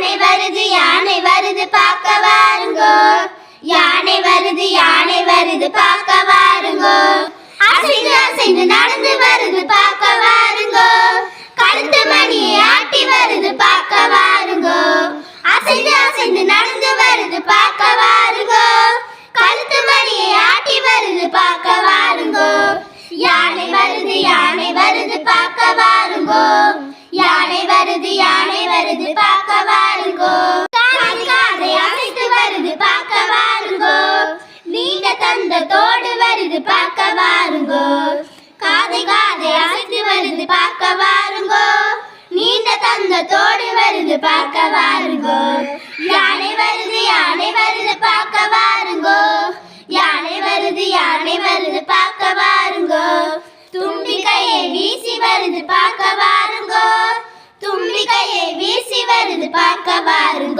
யானை வருது பார்க்க வாருங்கோ. யானை வருது பார்க்க வாருங்கோ. அசைந்து அசைந்து நடந்து வருது பார்க்க வாருங்கோ. கழுத்து மணியை ஆட்டி வருது பார்க்க வாருங்கோ. அசைந்து அசைந்து நடந்து வருது பார்க்க வாருங்கோ. கழுத்து மணியை ஆட்டி வருது பார்க்க வாருங்கோ. யானை வருது பார்க்க வாருங்கோ. யானை வருது பார்க்க வாருங்கோ. காதை அசைத்து வருது பார்க்க வாருங்கோ. நீண்ட தந்தத்தோடு வருது பார்க்க வாருங்கோ. காதை அசைத்து வருது பார்க்க வாருங்கோ. நீண்ட தந்தத்தோடு வருது பார்க்க வாருங்கோ. யானை வருது பார்க்க வாருங்கோ. யானை வருது பார்க்க வாருங்கோ. தும்பிக்கையை வீசி வருது பார்க்க வாருங்கோ. தும்பிக்கையை வீசி வருது பார்க்க வாருங்கோ.